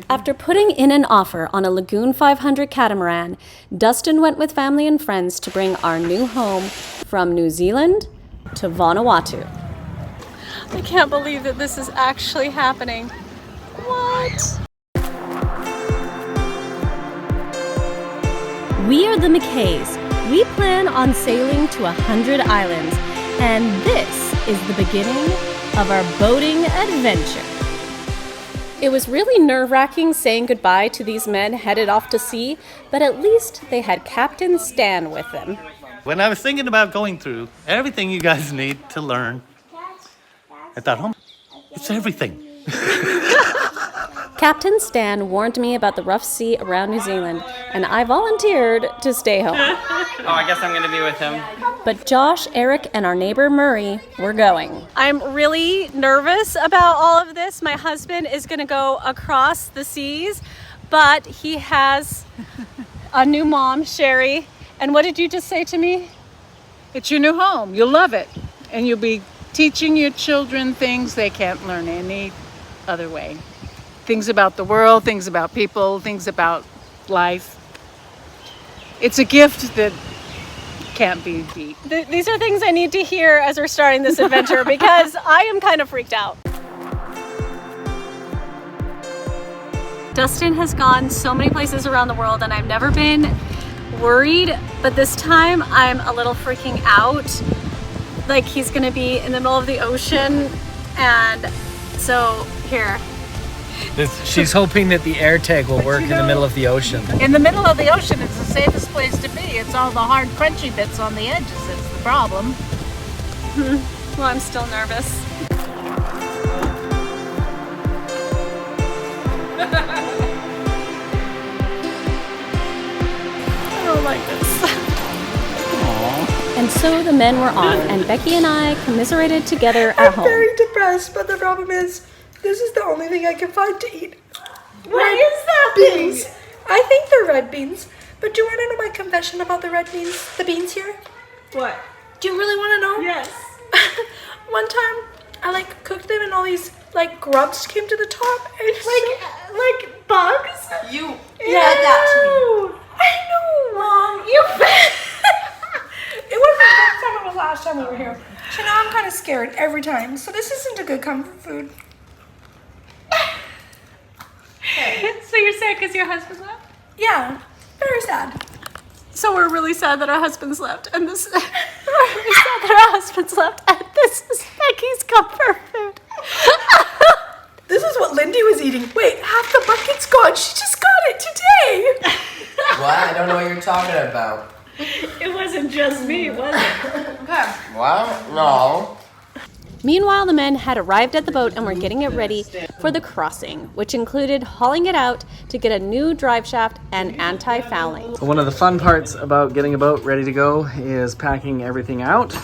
After putting in an offer on a Lagoon 500 catamaran, Dustin went with family and friends to bring our new home from New Zealand to Vanuatu. I can't believe that this is actually happening. What? We are the McKays. We plan on sailing to 100 islands, and this is the beginning of our boating adventure. It was really nerve-wracking saying goodbye to these men headed off to sea, but at least they had Captain Stan with them. When I was thinking about going through everything you guys need to learn, I thought, oh, it's everything. Captain Stan warned me about the rough sea around New Zealand, and I volunteered to stay home. Oh, I guess I'm gonna be with him. But Josh, Eric, and our neighbor Murray were going. I'm really nervous about all of this. My husband is gonna go across the seas, but he has a new mom, Sherry. And what did you just say to me? It's your new home. You'll love it. And you'll be teaching your children things they can't learn any other way. Things about the world, things about people, things about life. It's a gift that can't be beat. These are things I need to hear as we're starting this adventure because I am kind of freaked out. Dustin has gone so many places around the world and I've never been worried, but this time I'm a little freaking out. Like he's gonna be in the middle of the ocean, and so here. She's hoping that the air tag will work in the middle of the ocean. In the middle of the ocean, it's the safest place to be. It's all the hard, crunchy bits on the edges that's the problem. Well, I'm still nervous. I don't like this. And so the men were off, and Becky and I commiserated together at home. I'm very depressed, but the problem is, this is the only thing I can find to eat. What is that Beans. I think they're red beans. But do you want to know my confession about the red beans? The beans here? What? Do you really want to know? Yes. One time, I cooked them and all these grubs came to the top. And like bugs? You Yeah, that to me. I know, Mom. You It wasn't the first time, it was last time we were here. So now I'm kind of scared every time. So this isn't a good comfort food. So you're sad because your husband left? Yeah, very sad. So we're really sad that our husbands left, and this we're really sad that our husbands left, and this is Becky's comfort food. This is what Lindy was eating. Wait, half the bucket's gone. She just got it today. What? I don't know what you're talking about. It wasn't just me, was it? Well, no. Meanwhile, the men had arrived at the boat and were getting it ready for the crossing, which included hauling it out to get a new drive shaft and anti-fouling. One of the fun parts about getting a boat ready to go is packing everything out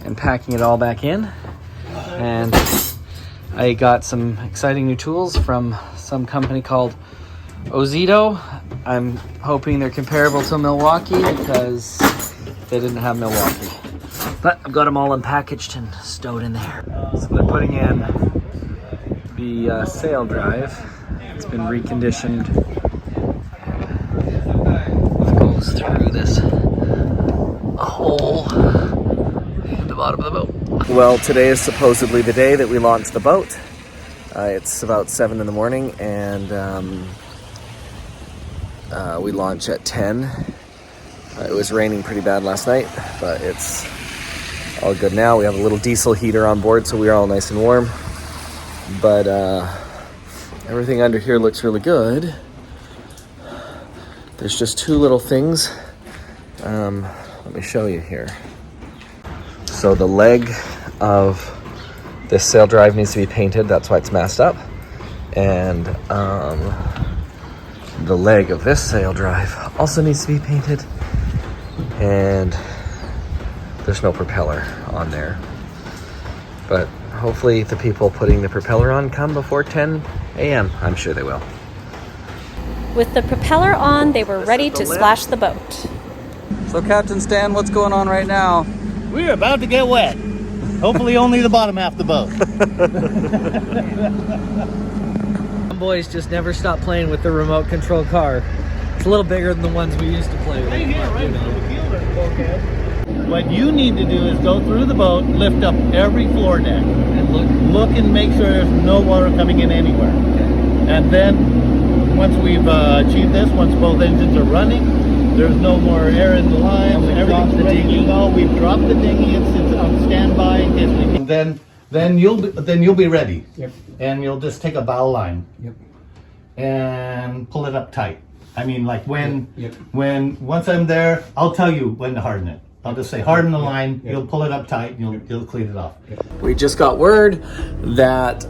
and packing it all back in. And I got some exciting new tools from some company called Ozito. I'm hoping they're comparable to Milwaukee because they didn't have Milwaukee. But I've got them all unpackaged and stowed in there. So they're putting in the sail drive. It's been reconditioned. It goes through this hole in the bottom of the boat. Well, today is supposedly the day that we launch the boat. It's about 7 in the morning and we launch at 10. It was raining pretty bad last night, but it's all good now. We have a little diesel heater on board, so we're all nice and warm. But everything under here looks really good. There's just two little things. Let me show you here. So the leg of this sail drive needs to be painted. That's why it's messed up. And the leg of this sail drive also needs to be painted. And there's no propeller on there. But hopefully the people putting the propeller on come before 10 a.m. I'm sure they will. With the propeller on, they were ready to splash the boat. So Captain Stan, what's going on right now? We're about to get wet. Hopefully only the bottom half of the boat. Them boys just never stop playing with the remote control car. It's a little bigger than the ones we used to play with. Right here, right through the field. What you need to do is go through the boat, lift up every floor deck, And look. look and make sure there's no water coming in anywhere. And then once we've achieved this, once both engines are running, there's no more air in the lines, And we've everything's dropped the ready dinghy. to go. We've dropped the dinghy, it's on standby in case we need. Then you'll be ready. Yep. And you'll just take a bow line. Yep. And pull it up tight. I mean, like when Yep. once I'm there, I'll tell you when to harden it. I'll just say harden the line. You'll pull it up tight. And you'll clean it off. We just got word that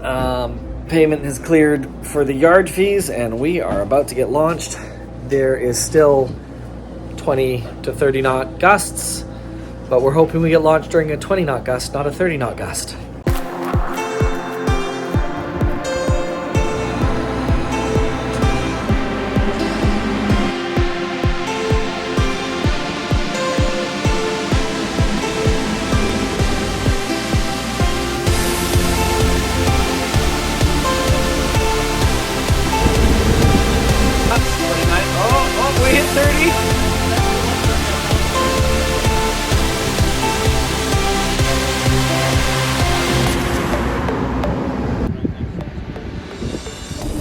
payment is cleared for the yard fees, and we are about to get launched. There is still 20 to 30 knot gusts, but we're hoping we get launched during a 20 knot gust, not a 30 knot gust. Oh, we hit 30.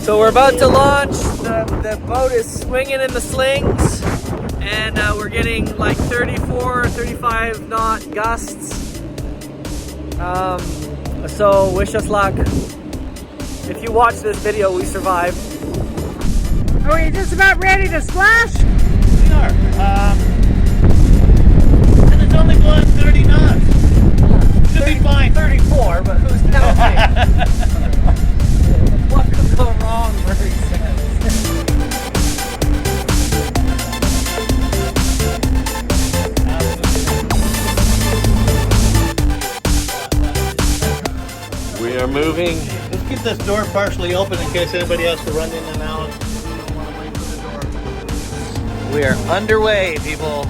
So we're about to launch. The boat is swinging in the slings, and we're getting like 34, 35 knot gusts. So wish us luck. If you watch this video, we survived. Are we just about ready to splash? We are. And it's only going 30 knots. Should be fine. 34, but who's counting? What could go wrong, Murray says. We are moving. Let's keep this door partially open in case anybody has to run in and out. We are underway, people.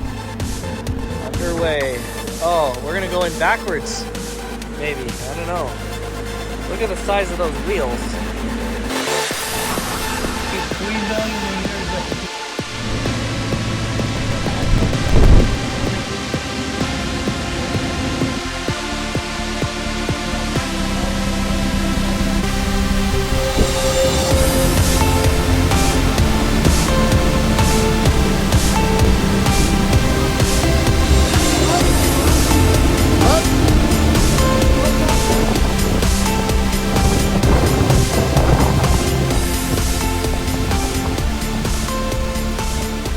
Underway. Oh, we're gonna go in backwards. Maybe. I don't know. Look at the size of those wheels.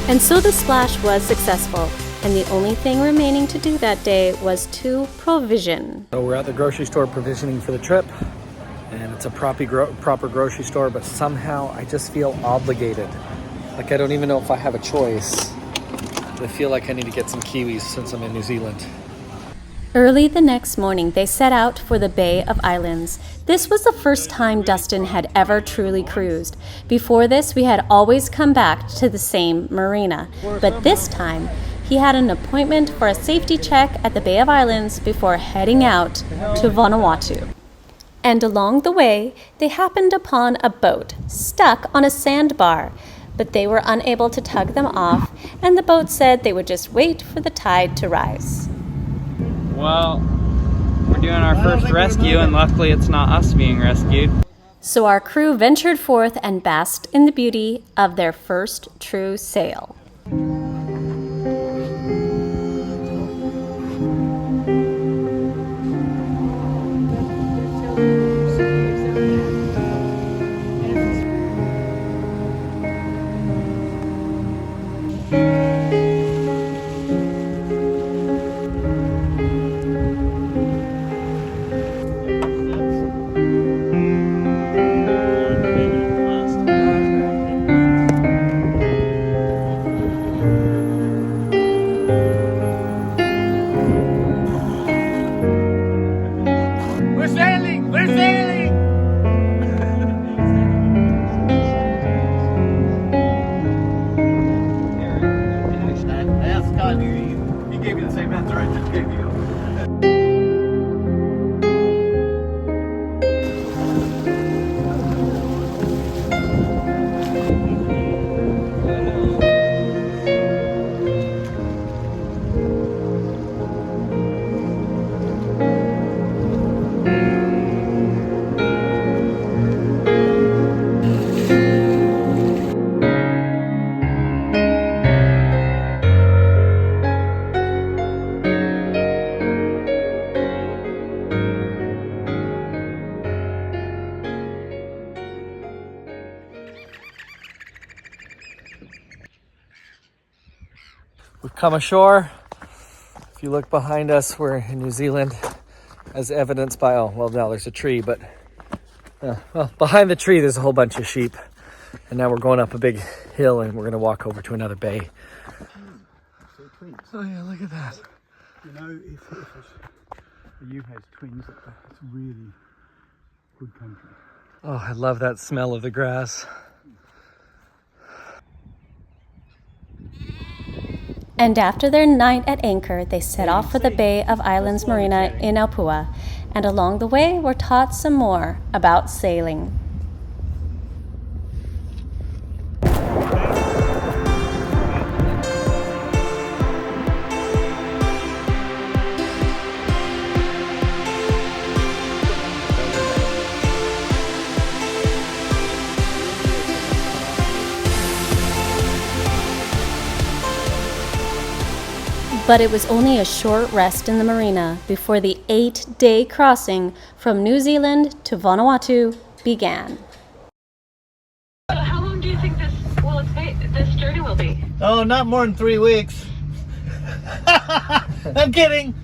And so the splash was successful, and the only thing remaining to do that day was to provision. So we're at the grocery store provisioning for the trip, and it's a proper grocery store, but somehow I just feel obligated. Like I don't even know if I have a choice. I feel like I need to get some kiwis since I'm in New Zealand. Early the next morning, they set out for the Bay of Islands. This was the first time Dustin had ever truly cruised. Before this, we had always come back to the same marina. But this time, he had an appointment for a safety check at the Bay of Islands before heading out to Vanuatu. And along the way, they happened upon a boat stuck on a sandbar. But they were unable to tug them off, and the boat said they would just wait for the tide to rise. Well, we're doing our first rescue, and luckily it's not us being rescued. So our crew ventured forth and basked in the beauty of their first true sail. We've come ashore. If you look behind us, we're in New Zealand, as evidenced by, oh, well, now there's a tree, but well, behind the tree, there's a whole bunch of sheep. And now we're going up a big hill and we're going to walk over to another bay. Oh yeah, look at that. You know, if the U has twins, it's really good country. Oh, I love that smell of the grass. And after their night at anchor, they set off for the Bay of Islands Marina in Aupua, and along the way were taught some more about sailing. But it was only a short rest in the marina before the 8-day crossing from New Zealand to Vanuatu began. How long do you think this journey will be? Oh, not more than 3 weeks. I'm kidding.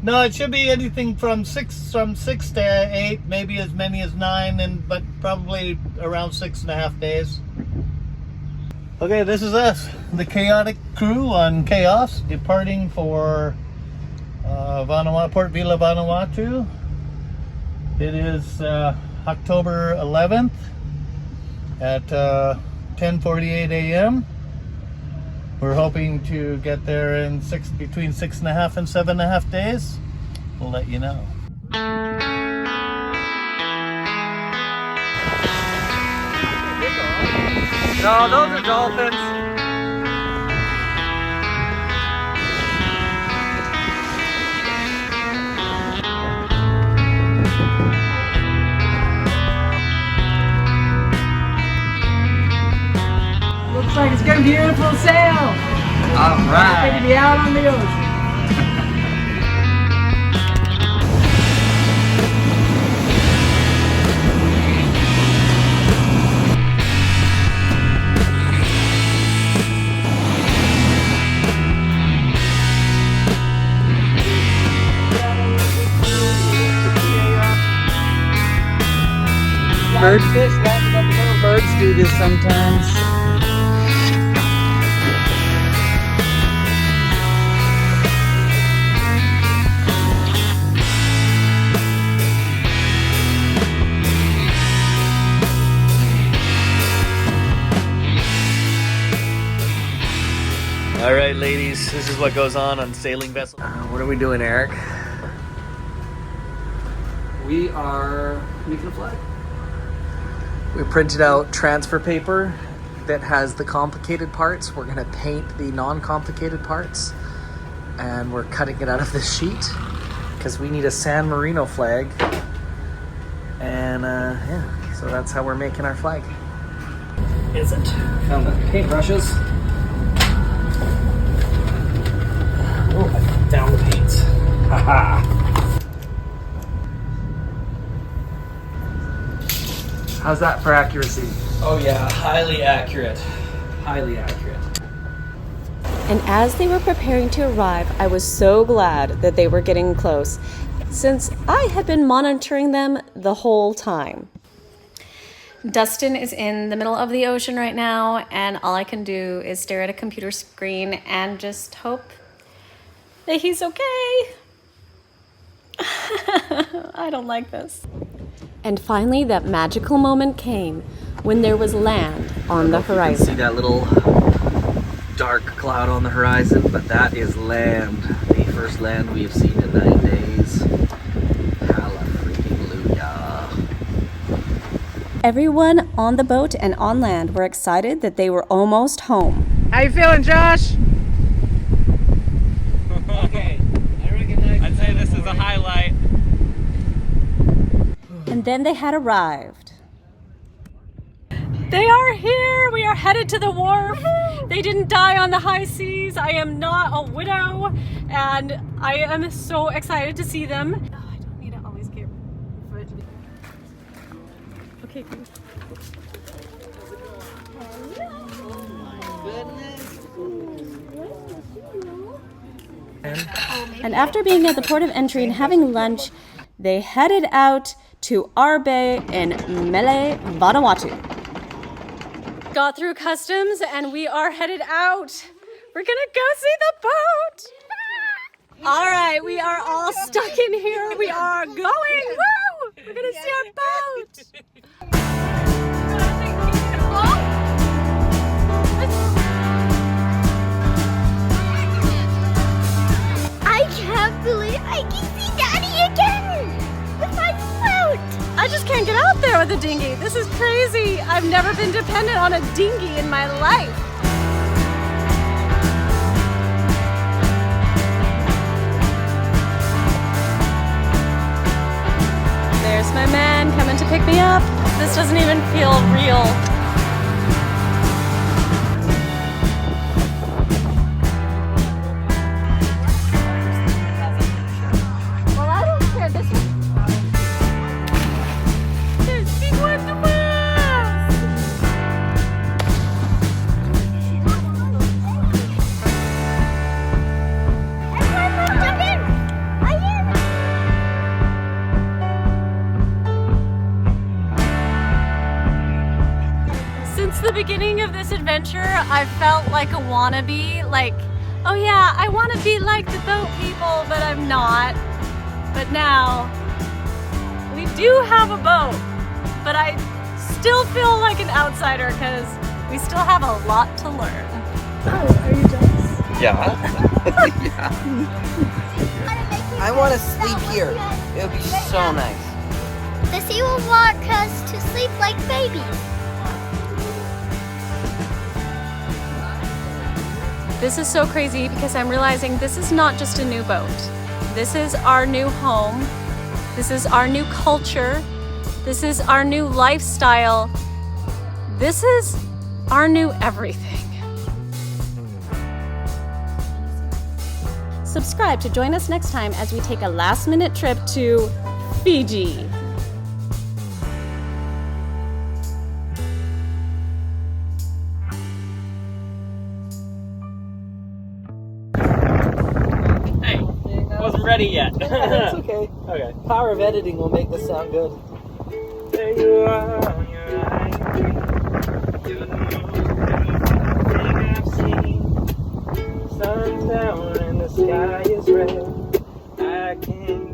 No, it should be anything from six to 8, maybe as many as 9, but probably around 6.5 days. Okay, this is us, the chaotic crew on Chaos, departing for Vanuatu, Port Vila, Vanuatu. It is October 11th at 10:48 a.m. We're hoping to get there in between 6.5 and 7.5 days. We'll let you know. No, those are dolphins. Looks like it's gonna be a beautiful sail. All right. Happy to be out on the ocean. Birds do this sometimes. All right, ladies, this is what goes on sailing vessels. What are we doing, Eric? We are making a flag. We printed out transfer paper that has the complicated parts. We're gonna paint the non-complicated parts, and we're cutting it out of this sheet because we need a San Marino flag. And yeah, so that's how we're making our flag. Is it? Found the paintbrushes. Oh, I put down the paints. Haha. How's that for accuracy? Oh yeah, highly accurate. Highly accurate. And as they were preparing to arrive, I was so glad that they were getting close, since I had been monitoring them the whole time. Dustin is in the middle of the ocean right now, and all I can do is stare at a computer screen and just hope that he's okay. I don't like this. And finally, that magical moment came when there was land on the horizon. You can see that little dark cloud on the horizon, but that is land. The first land we have seen in 9 days. Hallelujah. Everyone on the boat and on land were excited that they were almost home. How you feeling, Josh? Okay, I recognize. I'd say this is a highlight. And then they had arrived. They are here! We are headed to the wharf. They didn't die on the high seas. I am not a widow, and I am so excited to see them. Oh, I don't need to always get... Okay, good. Oh my goodness. And after being at the port of entry and having lunch, they headed out to our bay in Mele, Vanuatu. Got through customs and we are headed out. We're gonna go see the boat. All right, we are all stuck in here. We are going. Woo! We're gonna see our boat. I can't believe I can see Daddy again with my boat. I just can't get out there with a dinghy. This is crazy. I've never been dependent on a dinghy in my life. There's my man coming to pick me up. This doesn't even feel real. Well, I don't care. This is... There's big ones to pass! Everyone, jump in! I am. Since the beginning of this adventure, I felt like a wannabe. Like, oh yeah, I want to be like the boat people, but I'm not. But now, we do have a boat, but I still feel like an outsider because we still have a lot to learn. Oh, are you jealous? Yeah. I want to sleep here. It would be so nice. The sea will want us to sleep like babies. This is so crazy because I'm realizing this is not just a new boat. This is our new home. This is our new culture. This is our new lifestyle. This is our new everything. Subscribe to join us next time as we take a last-minute trip to Fiji. Wasn't ready yet. That's okay. Okay. Power of editing will make this sound good. There you are on your island. You're the most thing I've seen. Sun's down and the sky is red. I can